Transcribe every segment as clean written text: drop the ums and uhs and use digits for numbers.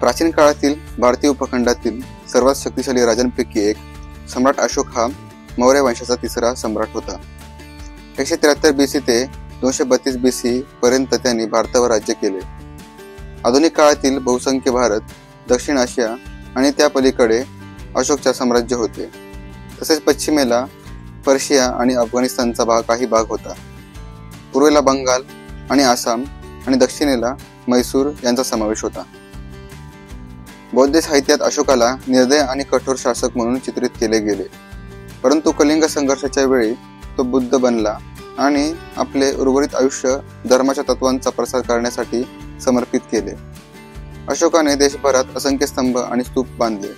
प्राचीन काळातील भारतीय उपखंडातील सर्वात शक्तिशाली राजांपैकी एक सम्राट अशोक हा मौर्य वंशाचा तिसरा सम्राट होता। 173 BC ते 232 BC पर्यंत त्यांनी भारतावर राज्य केले। आधुनिक काळातील बहुसंख्य भारत, दक्षिण आशिया आणि त्या पलीकडे अशोकचे साम्राज्य होते। तसेच पश्चिमेला पर्शिया आणि अफगाणिस्तानचा काही भाग होता। पूर्वेला बंगाल आणि आसाम आणि दक्षिणेला मैसूर यांचा समावेश होता। बौद्ध साहित्यात अशोकाला निर्दय आणि कठोर शासक म्हणून चित्रित केले गेले, परंतु कलिंग संघर्षाच्या वेळी तो बुद्ध बनला आणि आपले उर्वरित आयुष्य धर्माच्या तत्वांचा प्रसार करण्यासाठी समर्पित केले। अशोकाने देशभरात असंख्य स्तंभ आणि स्तूप बांधले।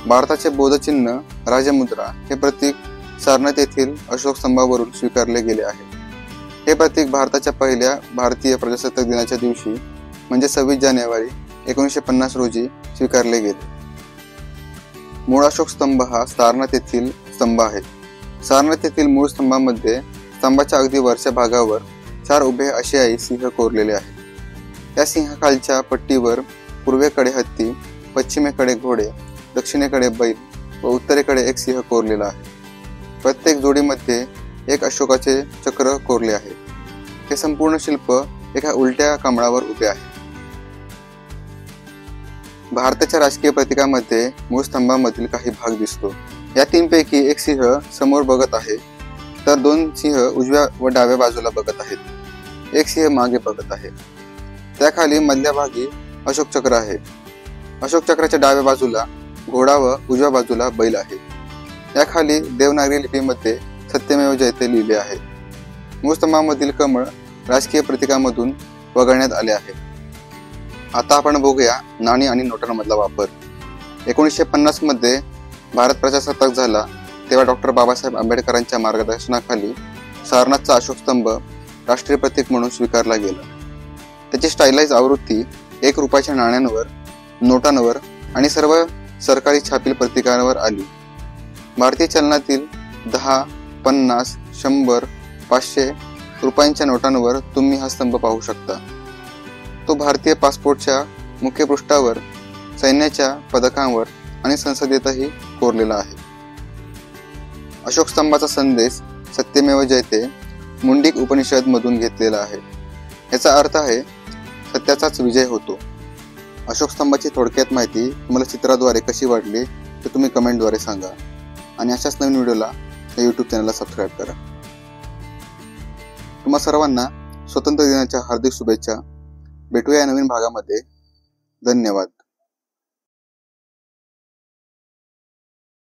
भारताचे बौद्ध चिन्ह राजमुद्रा हे प्रतीक सारनाथ येथील अशोक स्तंभावरून स्वीकारले गेले आहे। हे प्रतीक भारताच्या पहिल्या भारतीय प्रजासत्ताक दिनाच्या दिवशी म्हणजे 26 जानेवारी 1950 रोजी स्वीकारले गेले। मूळ अशोक स्तंभ हा सारनाथ येथील स्तंभ आहे। सारनाथ येथील मूळ स्तंभामध्ये स्तंभाच्या अगदी वरच्या भागावर 4 उभे आशियाई सिंह कोरलेले आहेत। या सिंहाखालच्या पट्टीवर पूर्वेकडे हत्ती, पश्चिमेकडे घोडे, दक्षिणेकडे बैल व उत्तरेकडे एक सिंह कोरलेला आहे। प्रत्येक जोडीमध्ये एक अशोकाचे चक्र कोरले आहे। हे संपूर्ण शिल्प एका उलट्या कमळावर उभे आहे। भारताच्या राजकीय प्रतीकामध्ये मूळ स्तंभामधील काही भाग दिसतो। या 3 पैकी एक सिंह समोर बघत आहे, तर 2 सिंह उजव्या व डाव्या बाजूला बघत आहेत। एक सिंह मागे बघत आहे। त्याखाली मधल्या भागी अशोक चक्र आहे। अशोक चक्राच्या डाव्या बाजूला घोडा व उजव्या बाजूला बैल आहे। याखाली देवनागरी लिपीमध्ये सत्यमेव जयते लिहिले आहे। मूळ स्तंभामधील कमळ राजकीय प्रतीकामधून वगळण्यात आले आहे। आता आपण बघूया नाणी आणि नोटांमधला वापर। 1950 मध्ये भारत प्रजासत्ताक झाला तेव्हा डॉक्टर बाबासाहेब आंबेडकरांच्या मार्गदर्शनाखाली सारनाथचा अशोक स्तंभ राष्ट्रीय प्रतीक म्हणून स्वीकारला गेला। त्याची स्टाईलाइज आवृत्ती 1 रुपयाच्या नाण्यांवर, नोटांवर आणि सर्व सरकारी छापील प्रतीकांवर आली। भारतीय चलनातील 10, 50, 100, 500 रुपयांच्या नोटांवर तुम्ही हा स्तंभ पाहू शकता। तो भारतीय पासपोर्टच्या मुख्य पृष्ठावर, सैन्याच्या पदकांवर आणि संसदेतही कोरलेला आहे। अशोक स्तंभाचा संदेश सत्यमेव जयते मुंडिक उपनिषद मधून घेतलेला आहे। याचा अर्थ आहे सत्याचाच विजय होतो। अशोक स्तंभाची थोडक्यात माहिती तुम्हाला चित्राद्वारे कशी वाटली ते तुम्ही कमेंटद्वारे सांगा आणि अशाच नवीन व्हिडिओला या यूट्यूब चॅनलला सबस्क्राईब करा। तुम्हा सर्वांना स्वातंत्र्य दिनाच्या हार्दिक शुभेच्छा। भेटूया या नवीन भागामध्ये। धन्यवाद।